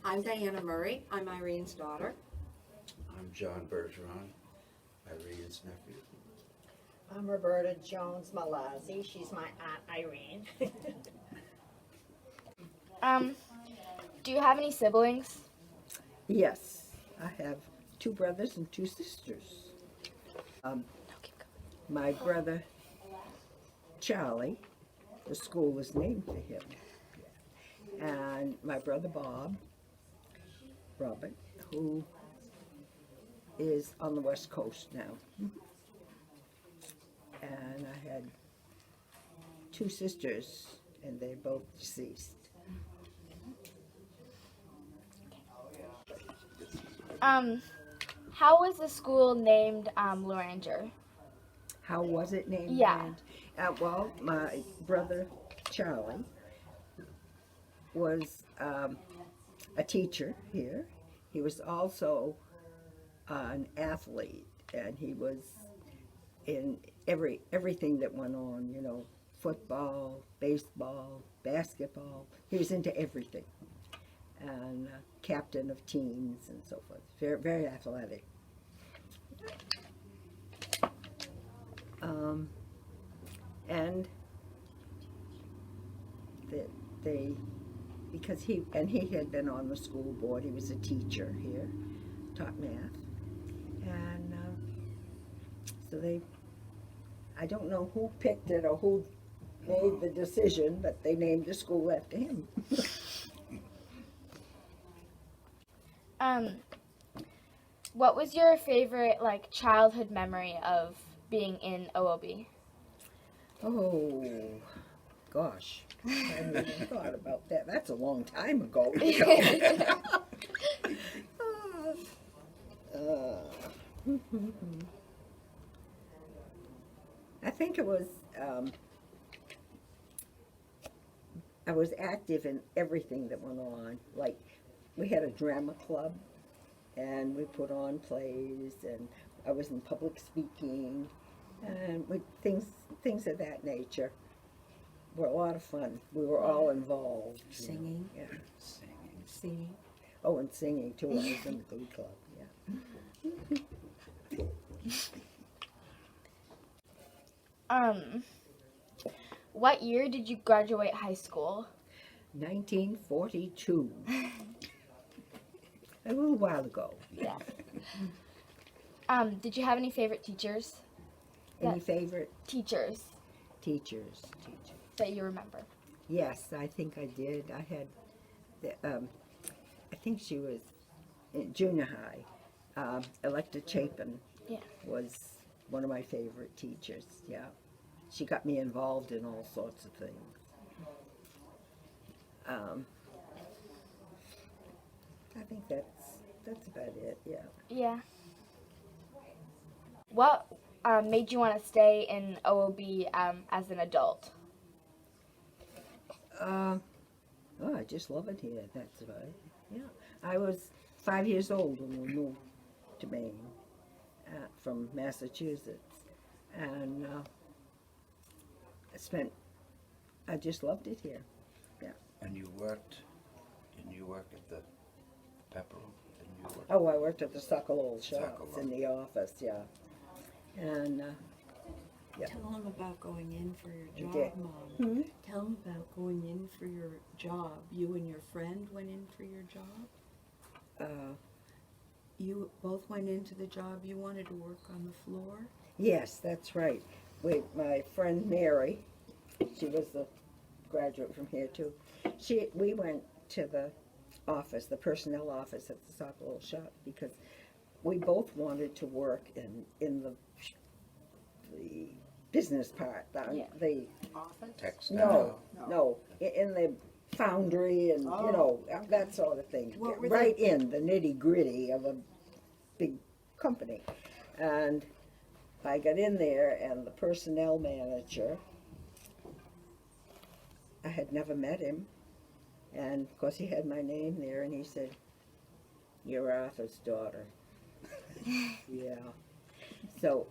I'm Diana Murray. I'm Irene's daughter. I'm John Bergeron, Irene's nephew. I'm Roberta Jones Malazzi. She's my Aunt Irene. Do you have any siblings? Yes, I have 2 brothers and 2 sisters. My brother Charlie, the school was named for him. And my brother Robert, who is on the West Coast now. And I had 2 sisters, and they're both deceased. How was the school named Loranger? How was it named? Yeah. Well, my brother Charlie was a teacher here. He was also an athlete, and he was in everything that went on, you know, football, baseball, basketball. He was into everything, and captain of teams and so forth. Very, very athletic. And because he had been on the school board, he was a teacher here, taught math, and so I don't know who picked it or who made the decision, but they named the school after him. What was your favorite childhood memory of being in OOB? Oh, gosh, I hadn't even thought about that. That's a long time ago. I think it was, I was active in everything that went on. Like, we had a drama club, and we put on plays, and I was in public speaking, and things of that nature were a lot of fun. We were all involved. Singing. Yeah. Singing. Oh, and singing too. I was in the Glee Club. Yeah. What year did you graduate high school? 1942. A little while ago. Yeah. Did you have any favorite teachers? Any favorite Teachers teachers? that you remember? Yes, I think I did. I had, I think she was in junior high. Electa Chapin Yeah. was one of my favorite teachers. Yeah, she got me involved in all sorts of things. I think that's about it. Yeah. Yeah. What made you want to stay in OOB as an adult? Oh, I just love it here. That's right. Yeah, I was 5 years old when we moved to Maine from Massachusetts, and I just loved it here. Yeah. And you worked at the pepper room? Didn't you work? Oh, I worked at the Socolold shops Socolold. in the office. Yeah, and yeah. Tell them about going in for your did. job, Mom. Hmm? Tell them about going in for your job. You and your friend went in for your job? You both went into the job. You wanted to work on the floor? Yes, that's right. My friend Mary, she was a graduate from here too. We went to the office, the personnel office at the Socolold shop, because we both wanted to work in the business part, Yeah. the Office? Textile? no, in the foundry and you know that sort of thing. What were Right in the nitty gritty of a big company, and I got in there, and the personnel manager, I had never met him, and of course he had my name there, and he said, "You're Arthur's daughter." Yeah. So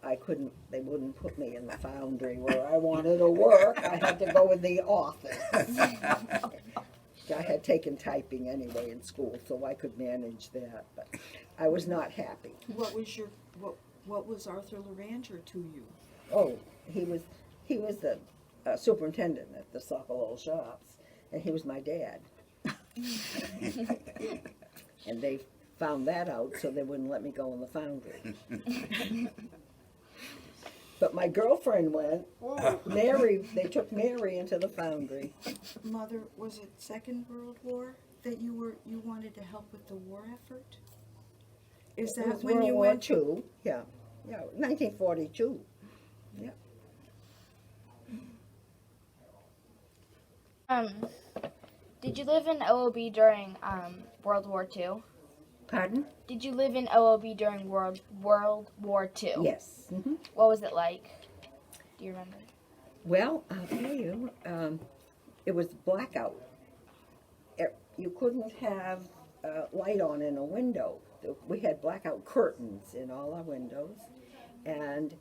they wouldn't put me in the foundry where I wanted to work. I had to go in the office. I had taken typing anyway in school, so I could manage that, but I was not happy. What was Arthur Loranger to you? Oh, he was the superintendent at the Sokolol shops, and he was my dad. And they found that out, so they wouldn't let me go in the foundry. But my girlfriend went. Mary, they took Mary into the foundry. Mother, was it Second World War that you wanted to help with the war effort? Is It that was when World you War went to? II, yeah, 1942. Yeah. Did you live in OOB during World War II? Pardon? Did you live in OOB during World War II? Yes. Hmm. What was it like? Do you remember? Well, I'll tell you, it was blackout. You couldn't have light on in a window. We had blackout curtains in all our windows, and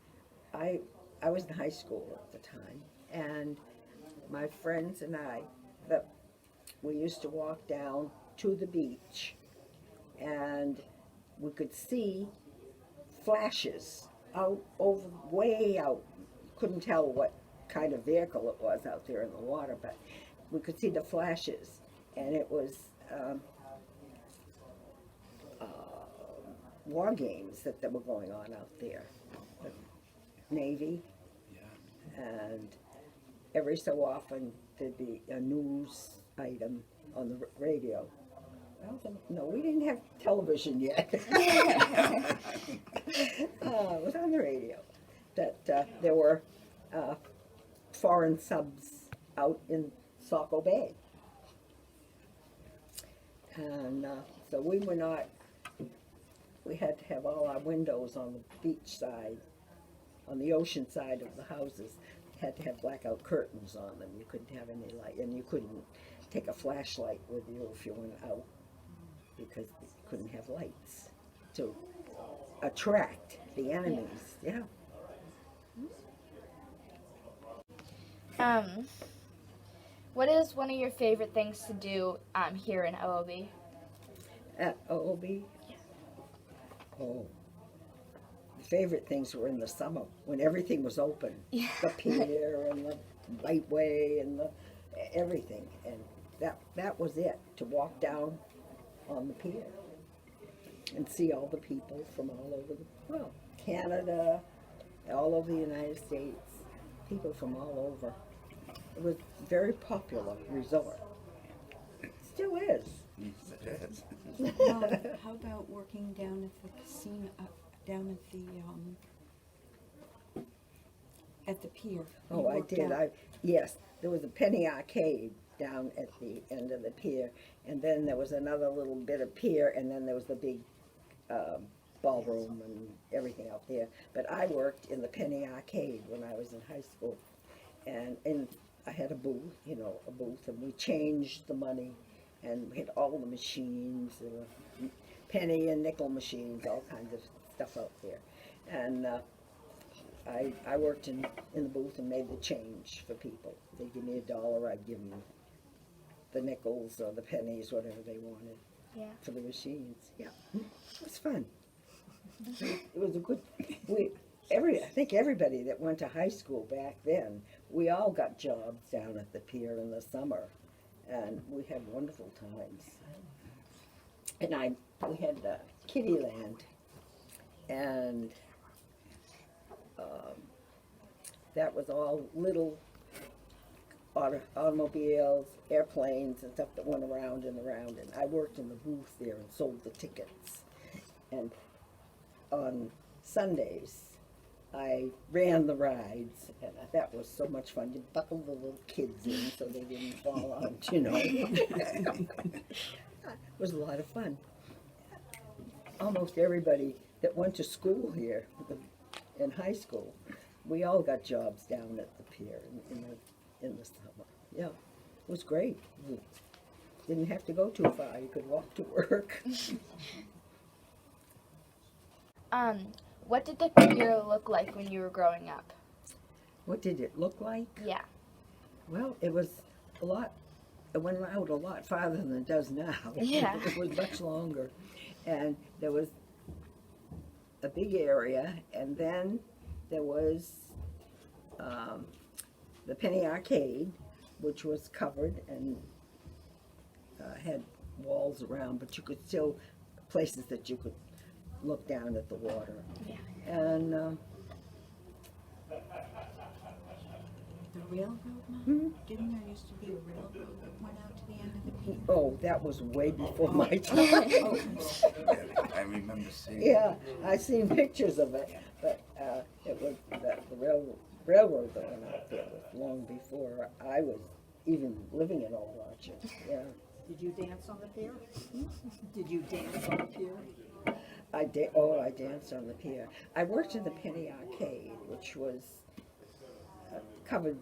I was in high school at the time, and my friends and we used to walk down to the beach, and we could see flashes out over, way out. Couldn't tell what kind of vehicle it was out there in the water, but we could see the flashes, and it was war games that were going on out there. The Navy, and every so often there'd be a news item on the radio. No, we didn't have television yet. It was on the radio that there were foreign subs out in Saco Bay. And so we had to have all our windows on the beach side, on the ocean side of the houses, had to have blackout curtains on them. You couldn't have any light, and you couldn't take a flashlight with you if you went out, because you couldn't have lights to attract the enemies. Yeah. What is one of your favorite things to do here in OOB? At OOB? Oh. The favorite things were in the summer when everything was open. Yeah. The pier and the lightway and the everything. And that was it, to walk down on the pier and see all the people from all over Canada, all over the United States, people from all over. It was a very popular resort. Still is. How about working down at the casino, down at the pier? Oh, You I worked did. out- Yes, there was a penny arcade down at the end of the pier, and then there was another little bit of pier, and then there was the big ballroom and everything out there. But I worked in the penny arcade when I was in high school, and I had a booth, and we changed the money, and we had all the machines, there were penny and nickel machines, all kinds of stuff out there. And I worked in the booth and made the change for people. They'd give me $1, I'd give them the nickels or the pennies, whatever they wanted. Yeah. For the machines. Yeah, it was fun. It was a good. I think everybody that went to high school back then, we all got jobs down at the pier in the summer, and we had wonderful times. And we had Kittyland, and that was all little automobiles, airplanes, and stuff that went around and around. And I worked in the booth there and sold the tickets. And on Sundays, I ran the rides, and that was so much fun. You buckled the little kids in so they didn't fall out, It was a lot of fun. Almost everybody that went to school here in high school, we all got jobs down at the pier in the summer. Yeah, it was great. You didn't have to go too far. You could walk to work. What did the pier look like when you were growing up? What did it look like? Yeah. Well, it was a lot it went out a lot farther than it does now. Yeah. It was much longer. And there was a big area, and then there was the Penny Arcade, which was covered and had walls around, but you could still, places that you could look down at the water. Yeah. And The railroad, Mom? Hmm? Didn't there used to be a railroad that went out to the end of the pier? oh, that was way before my time. Oh, I remember seeing. Yeah, I seen pictures of it, but it was the railroad that went out there was long before I was even living in Old Orchard. Yeah, Did you dance on the pier? Did you dance on the pier? I danced on the pier. I worked in the Penny Arcade, which was a covered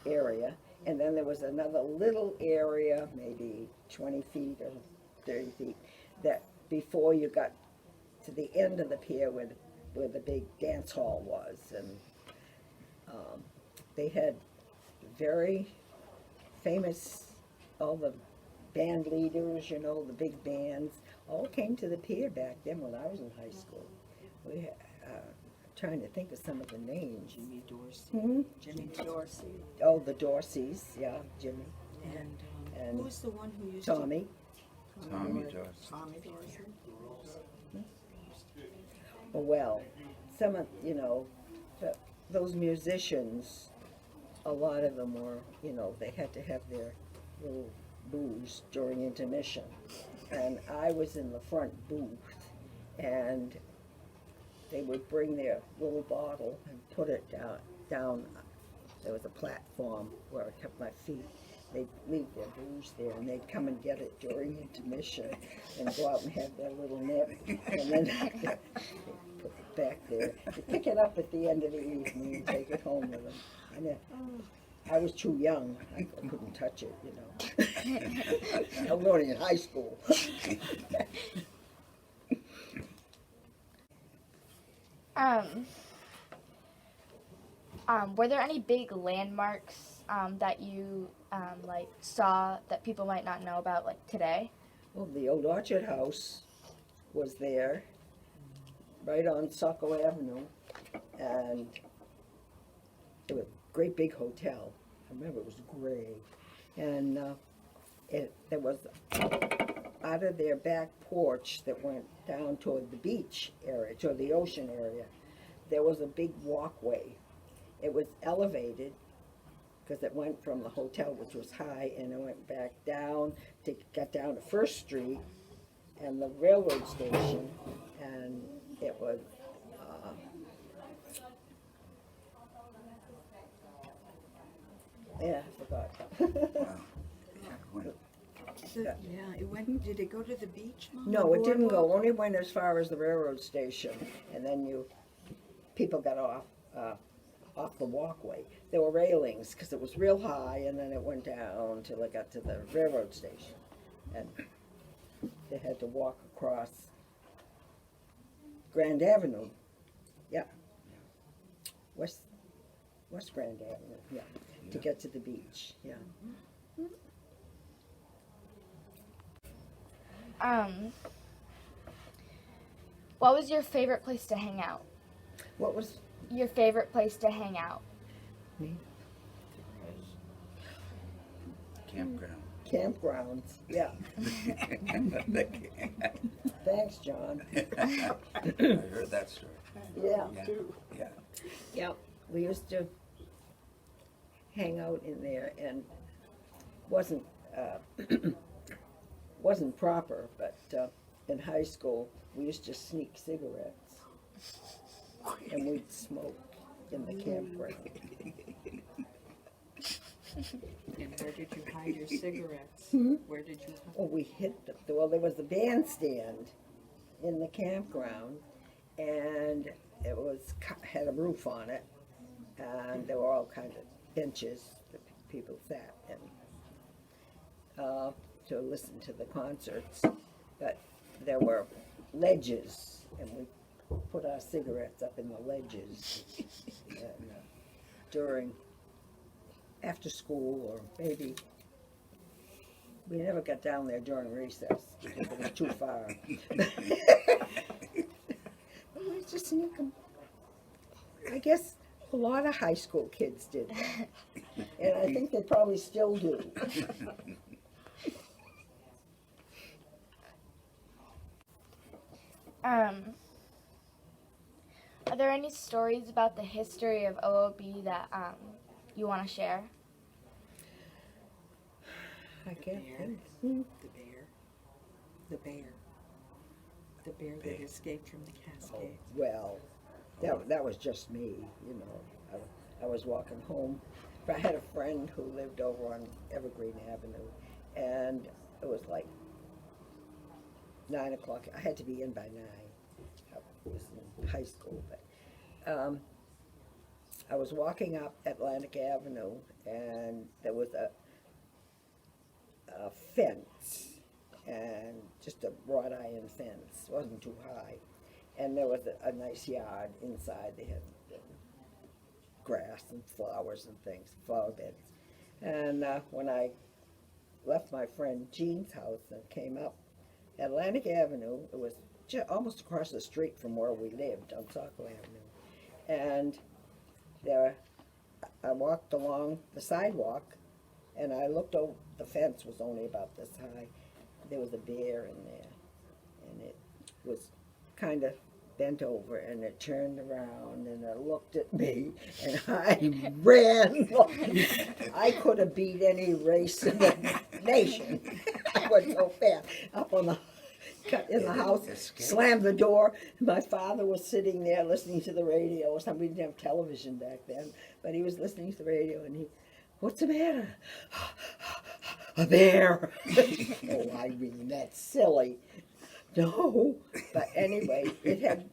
area, and then there was another little area, maybe 20 feet or 30 feet, that before you got to the end of the pier where the big dance hall was, and they had very famous, all the band leaders, you know, the big bands, all came to the pier back then when I was in high school. We trying to think of some of the names. Jimmy Dorsey. Hmm? Jimmy Dorsey. Oh, the Dorseys, yeah, Jimmy, And And who was the one who used to? Tommy. Tommy Dorsey. Tommy Dorsey. Well, some of, you know, those musicians, a lot of them were, you know, they had to have their little booze during intermission. And I was in the front booth, and they would bring their little bottle and put it down. There was a platform where I kept my feet. They'd leave their booze there, and they'd come and get it during intermission and go out and have their little nip, and then they'd put it back there. They'd pick it up at the end of the evening and take it home with them. And I was too young. I couldn't touch it, you know. I was only in high school. Were there any big landmarks that you like saw that people might not know about like today? Well, the old Orchard House was there, right on Saco Avenue, and it was a great big hotel. I remember it was gray, and there was out of their back porch that went down toward the beach area, toward the ocean area. There was a big walkway. It was elevated because it went from the hotel, which was high, and it went back down to get down to First Street and the railroad station, and it was yeah, I forgot. It went, did it go to the beach, Mom? No, The it didn't go. boardwalk? Only went as far as the railroad station, and then people got off the walkway. There were railings because it was real high, and then it went down till it got to the railroad station, and they had to walk across Grand Avenue. Yeah, West Grand Avenue. Yeah, to get to the beach. Yeah. What was your favorite place to hang out? What was Your favorite place to hang out? me? Campground. Campgrounds. Yeah. Thanks, John. I heard that story. Yeah. Yeah. Yep, we used to hang out in there, and wasn't wasn't proper, but in high school, we used to sneak cigarettes, and we'd smoke in the campground. And where did you hide your cigarettes? Where did you hide? Oh, we hid them. Well, there was a bandstand in the campground, and it was had a roof on it, and there were all kinds of benches that people sat in to listen to the concerts. But there were ledges, and we put our cigarettes up in the ledges and, during after school, or maybe We never got down there during recess because it was too far. But we just sneak 'em. I guess a lot of high school kids did that. And I think they probably still do. Are there any stories about the history of OOB that you want to share? I guess. The bear. The bear. The bear that escaped from the Cascade. Well, that was just me, you know. I was walking home. I had a friend who lived over on Evergreen Avenue, and it was like 9 o'clock. I had to be in by 9. I was in high school, but I was walking up Atlantic Avenue, and there was a fence, and just a wrought iron fence. It wasn't too high, and there was a nice yard inside. They had grass and flowers and things, flower beds. And when I left my friend Jean's house and came up Atlantic Avenue, it was almost across the street from where we lived on Saco Avenue. And there, I walked along the sidewalk, and I looked over. The fence was only about this high. There was a bear in there, and it was kind of bent over, and it turned around, and it looked at me, and I ran. I could have beat any race in the nation. I went so fast up on the in the house, slammed the door. My father was sitting there listening to the radio or something. We didn't have television back then, but he was listening to the radio, and he, "What's the matter?" "A bear." Oh, Irene, that's silly. No, but anyway, it had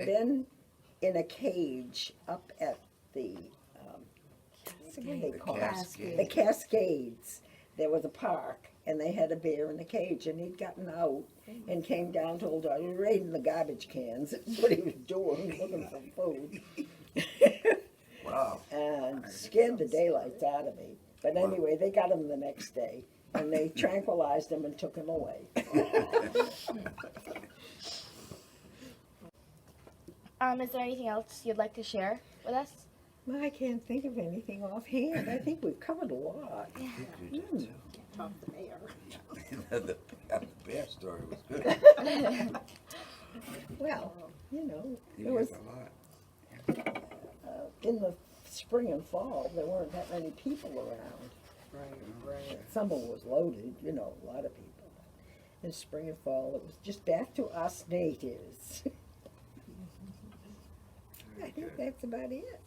been in a cage up at the what do they call it? The Cascades. There was a park, and they had a bear in the cage, and he'd gotten out and came down, told us, he was raiding the garbage cans. That's what he was doing, looking for food. Wow. And scared the daylights out of me. But anyway, they got him the next day, and they tranquilized him and took him away. Is there anything else you'd like to share with us? Well, I can't think of anything offhand. I think we've covered a lot. I think you did too. Talk the mayor. The bear story was good. Well, you know, You it was learned a lot. in the spring and fall, there weren't that many people around. Right. Summer was loaded, you know, a lot of people. In spring and fall, it was just back to us natives. I think that's about it.